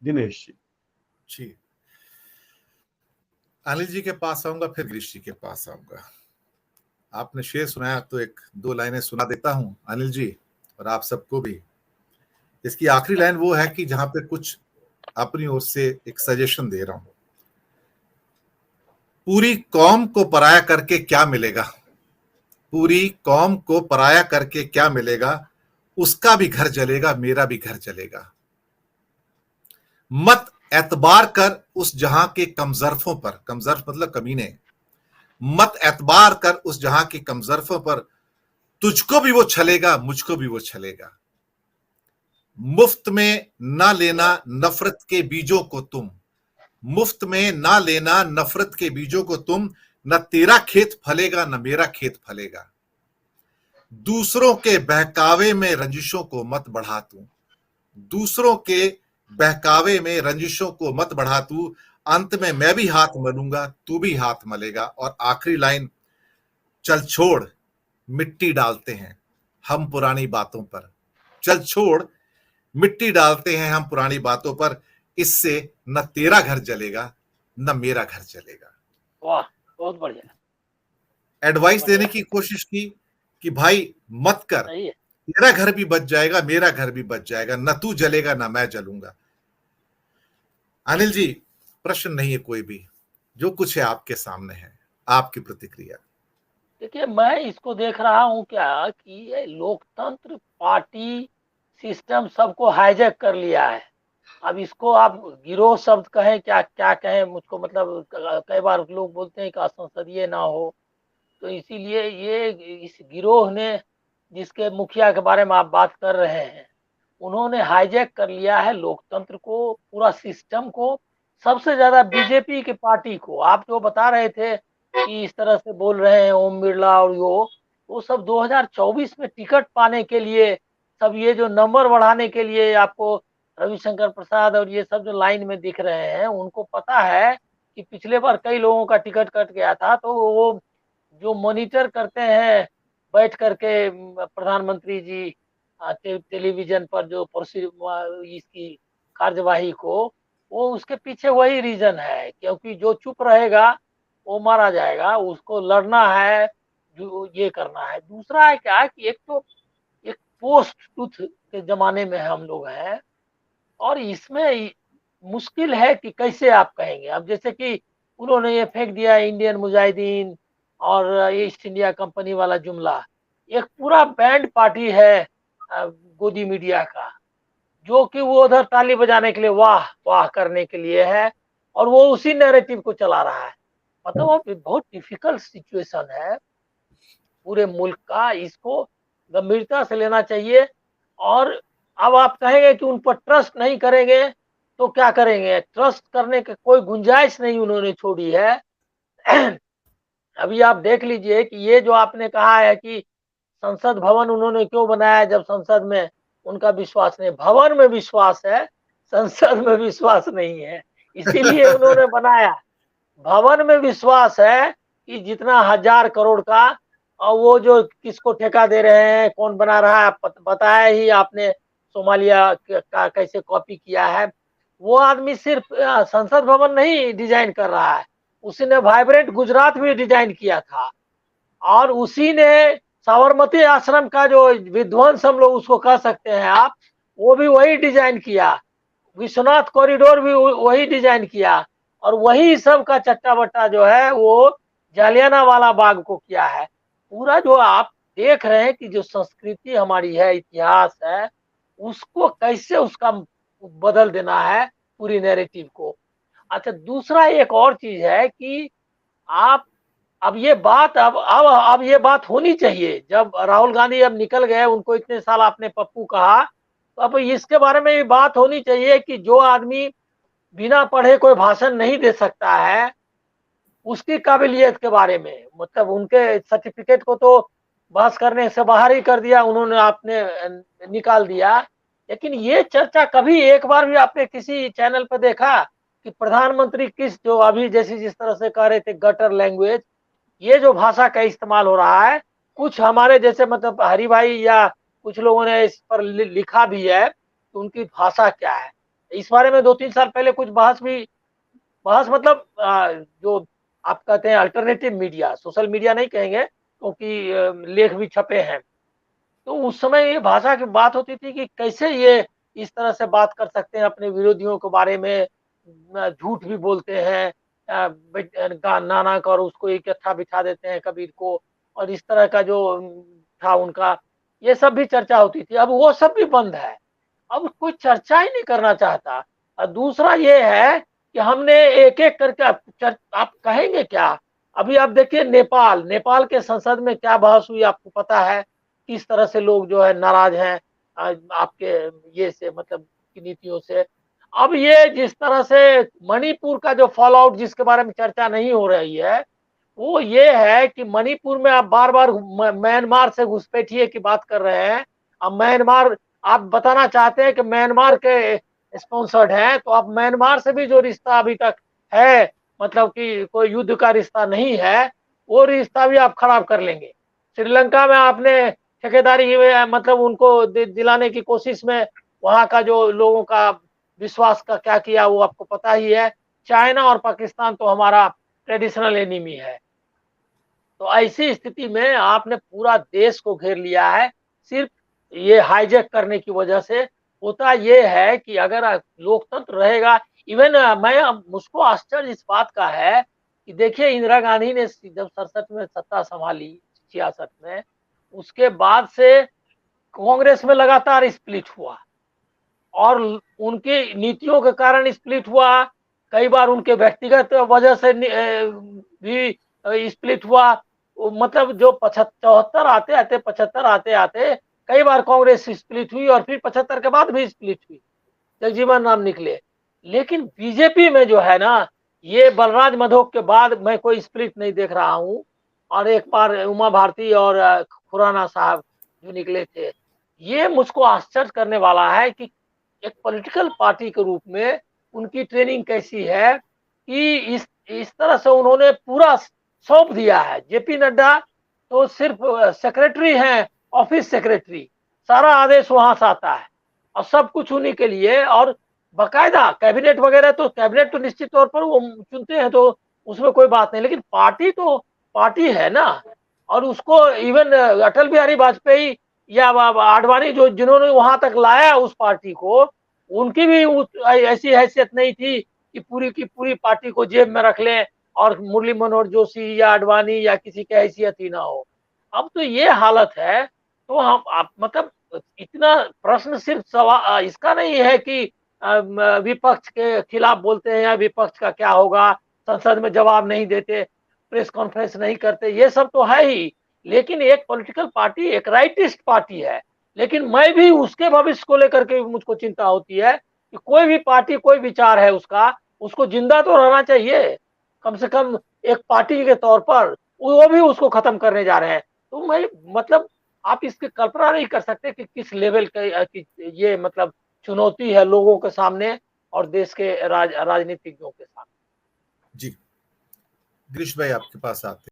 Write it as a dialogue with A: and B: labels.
A: दिनेश जी।
B: जी, अनिल जी के पास आऊंगा, फिर गिरीश जी के पास आऊंगा। आपने शेर सुनाया तो एक दो लाइनें सुना देता हूं अनिल जी, और आप सबको भी। इसकी आखिरी लाइन वो है कि जहां पे कुछ अपनी ओर से एक सजेशन दे रहा हूं। पूरी कौम को पराया करके क्या मिलेगा, पूरी कौम को पराया करके क्या मिलेगा, उसका भी घर जलेगा, मेरा भी घर जलेगा। मत एतबार कर उस जहां के कमजरफों पर, कमजरफ मतलब कमीने, मत एतबार कर उस जहां के कमजरफों पर, तुझको भी वो छलेगा, मुझको भी वो छलेगा। मुफ्त में ना लेना नफरत के बीजों को तुम, मुफ्त में ना लेना नफरत के बीजों को तुम, न तेरा खेत फलेगा न मेरा खेत फलेगा। दूसरों के बहकावे में रंजिशों को मत बढ़ा तू, दूसरों के बहकावे में रंजिशों को मत बढ़ा तू, अंत में मैं भी हाथ मलूंगा, तू भी हाथ मलेगा। और आखिरी लाइन, चल छोड़ मिट्टी डालते हैं हम पुरानी बातों पर, चल छोड़ मिट्टी डालते हैं हम पुरानी बातों पर, इससे न तेरा घर जलेगा न मेरा घर जलेगा।
C: वाह, बहुत बढ़िया।
B: एडवाइस देने की कोशिश की कि भाई मत कर,
C: सही है।
B: तेरा घर भी बच जाएगा, मेरा घर भी बच जाएगा, न तू जलेगा न मैं जलूंगा। अनिल जी, प्रश्न नहीं है कोई भी, जो कुछ है आपके सामने है, आपकी प्रतिक्रिया।
C: देखिए, मैं इसको देख रहा हूँ क्या कि ये लोकतंत्र पार्टी सिस्टम सबको हाईजैक कर लिया है। अब इसको आप गिरोह शब्द कहें, क्या क्या कहें, मुझको मतलब कई बार लोग बोलते हैं कि असंसदीय ना हो, तो इसीलिए ये इस गिरोह ने, जिसके मुखिया के बारे में आप बात कर रहे हैं, उन्होंने हाईजैक कर लिया है लोकतंत्र को, पूरा सिस्टम को। सबसे ज्यादा बीजेपी की पार्टी को, आप जो बता रहे थे कि इस तरह से बोल रहे हैं ओम बिरला और वो सब 2024 में टिकट पाने के लिए, सब ये जो नंबर बढ़ाने के लिए आपको रविशंकर प्रसाद और ये सब जो लाइन में दिख रहे हैं, उनको पता है कि पिछले बार कई लोगों का टिकट कट गया था, तो वो जो मॉनिटर करते हैं बैठ करके प्रधानमंत्री जी टेलीविजन पर जो इसकी कार्यवाही को, वो उसके पीछे वही रीजन है, क्योंकि जो चुप रहेगा वो मारा जाएगा, उसको लड़ना है, जो ये करना है। दूसरा है क्या कि एक तो एक पोस्ट ट्रुथ के जमाने में हम लोग हैं, और इसमें मुश्किल है कि कैसे आप कहेंगे। अब जैसे कि उन्होंने ये फेंक दिया इंडियन मुजाहिदीन और ईस्ट इंडिया कंपनी वाला जुमला, एक पूरा बैंड पार्टी है गोदी मीडिया का, जो कि वो उधर ताली बजाने के लिए, वाह वाह करने के लिए है, और वो उसी नैरेटिव को चला रहा है। मतलब वो बहुत डिफिकल्ट सिचुएशन है पूरे मुल्क का, इसको गंभीरता से लेना चाहिए। और अब आप कहेंगे कि उन पर ट्रस्ट नहीं करेंगे, तो क्या करेंगे? ट्रस्ट करने की कोई गुंजाइश नहीं उन्होंने छोड़ी है। अभी आप देख लीजिए कि ये जो आपने कहा है कि संसद भवन उन्होंने क्यों बनाया, जब संसद में उनका विश्वास नहीं, भवन में विश्वास है, संसद में विश्वास नहीं है, इसीलिए उन्होंने बनाया। भवन में विश्वास है कि जितना 1000 करोड़ का, और वो जो किसको ठेका दे रहे हैं, कौन बना रहा है, बताया ही आपने, सोमालिया का कैसे कॉपी किया है। वो आदमी सिर्फ संसद भवन नहीं डिजाइन कर रहा है, उसी ने वाइब्रेंट गुजरात भी डिजाइन किया था, और उसी ने साबरमती आश्रम का जो विध्वंस हम लोग उसको कह सकते हैं आप, वो भी वही डिजाइन किया। विश्वनाथ कॉरिडोर भी वही डिजाइन किया, और वही सब का चट्टा बट्टा जो है वो जालियाना वाला बाग को किया है। पूरा जो आप देख रहे हैं कि जो संस्कृति हमारी है, इतिहास है, उसको कैसे उसका बदल देना है पूरी नैरेटिव को। अच्छा, दूसरा एक और चीज है कि आप, अब ये बात, अब ये बात होनी चाहिए। जब राहुल गांधी अब निकल गए, उनको इतने साल आपने पप्पू कहा, तो अब इसके बारे में भी बात होनी चाहिए कि जो आदमी बिना पढ़े कोई भाषण नहीं दे सकता है, उसकी काबिलियत के बारे में, मतलब उनके सर्टिफिकेट को तो बहस करने से बाहर ही कर दिया उन्होंने, आपने निकाल दिया। लेकिन ये चर्चा कभी एक बार भी आपने किसी चैनल पर देखा कि प्रधानमंत्री किस, जो अभी जैसे जिस तरह से कह रहे थे गटर लैंग्वेज, ये जो भाषा का इस्तेमाल हो रहा है, कुछ हमारे जैसे मतलब हरि भाई या कुछ लोगों ने इस पर लिखा भी है कि उनकी भाषा क्या है। इस बारे में 2-3 साल पहले कुछ बहस मतलब जो आप कहते हैं अल्टरनेटिव मीडिया, सोशल मीडिया नहीं कहेंगे क्योंकि लेख भी छपे हैं। तो उस समय ये भाषा की बात होती थी कि कैसे ये इस तरह से बात कर सकते हैं अपने विरोधियों के बारे में, झूठ भी बोलते हैं, नाना का और उसको इकट्ठा बिठा देते हैं कबीर को, और इस तरह का जो था उनका, ये सब भी चर्चा होती थी। अब वो सब भी बंद है, अब कोई चर्चा ही नहीं करना चाहता। और दूसरा ये है कि हमने एक-एक करके आप कहेंगे क्या? अभी आप देखिए नेपाल के संसद में क्या बहस हुई आपको पता है? किस तरह से लोग जो है नाराज हैं आपके ये से मतलब की नीतियों से। अब ये जिस तरह से मणिपुर का जो फॉल आउट जिसके बारे में चर्चा नहीं हो रही है, वो ये है कि मणिपुर में आप बार-बार म्यांमार से घुसपैठिए की बात कर रहे हैं। अब म्यांमार आप बताना चाहते हैं कि म्यांमार के स्पॉन्सर्ड हैं, तो अब म्यांमार से भी जो रिश्ता अभी तक है, मतलब कि कोई युद्ध का रिश्ता नहीं है, वो रिश्ता भी आप खराब कर लेंगे। श्रीलंका में आपने ठेकेदारी में मतलब उनको दिलाने की कोशिश में वहाँ का जो लोगों का विश्वास का क्या किया वो आपको पता ही है। चाइना और पाकिस्तान तो हमारा ट्रेडिशनल एनिमी है। तो ऐसी स्थिति में आपने पूरा देश को घेर लिया है सिर्फ ये हाईजैक करने की वजह से। होता ये है कि अगर लोकतंत्र रहेगा, इवन मैं मुझको आश्चर्य इस बात का है कि देखिए इंदिरा गांधी ने जब 67 में सत्ता संभाली, 66 में, उसके बाद से कांग्रेस में लगातार स्प्लिट हुआ और उनकी नीतियों के कारण स्प्लिट हुआ। कई बार उनके व्यक्तिगत वजह से भी स्प्लिट हुआ। मतलब जो 74 आते आते 75 आते आते कई बार कांग्रेस स्प्लिट हुई और फिर 75 के बाद भी स्प्लिट हुई, जगजीवन राम निकले। लेकिन बीजेपी में जो है ना, ये बलराज मधोक के बाद मैं कोई स्प्लिट नहीं देख रहा हूँ। और एक बार उमा भारती और खुराना साहब जो निकले थे, ये मुझको आश्चर्य करने वाला है कि एक पॉलिटिकल पार्टी के रूप में उनकी ट्रेनिंग कैसी है कि इस तरह से उन्होंने पूरा सौंप दिया है। जेपी नड्डा तो सिर्फ सेक्रेटरी हैं, ऑफिस सेक्रेटरी, सारा आदेश वहां से आता है और सब कुछ उन्हीं के लिए। और बकायदा कैबिनेट वगैरह, तो कैबिनेट तो निश्चित तौर पर वो चुनते हैं तो उसमें कोई बात नहीं, लेकिन पार्टी तो पार्टी है ना। और उसको इवन अटल बिहारी वाजपेयी या आडवाणी जो जिन्होंने वहां तक लाया उस पार्टी को, उनकी भी ऐसी हैसियत नहीं थी कि पूरी की पूरी पार्टी को जेब में रख लें और मुरली मनोहर जोशी या आडवाणी या किसी की हैसियत ही ना हो। अब तो ये हालत है। तो हम आप मतलब इतना प्रश्न सिर्फ सवाल इसका नहीं है कि विपक्ष के खिलाफ बोलते हैं या विपक्ष का क्या होगा, संसद में जवाब नहीं देते, प्रेस कॉन्फ्रेंस नहीं करते, ये सब तो है ही। लेकिन एक पॉलिटिकल पार्टी एक राइटिस्ट पार्टी है। लेकिन मैं भी उसके भविष्य को लेकर के मुझको चिंता होती है कि कोई भी पार्टी कोई विचार है उसका, उसको जिंदा तो रहना चाहिए कम से कम एक पार्टी के तौर पर। वो भी उसको खत्म करने जा रहे हैं। तो मैं मतलब आप इसकी कल्पना नहीं कर सकते कि किस लेवल की ये मतलब चुनौती है लोगों के सामने और देश के राजनीतिज्ञों के सामने।
B: जी गिरीश भाई आपके पास आते हैं।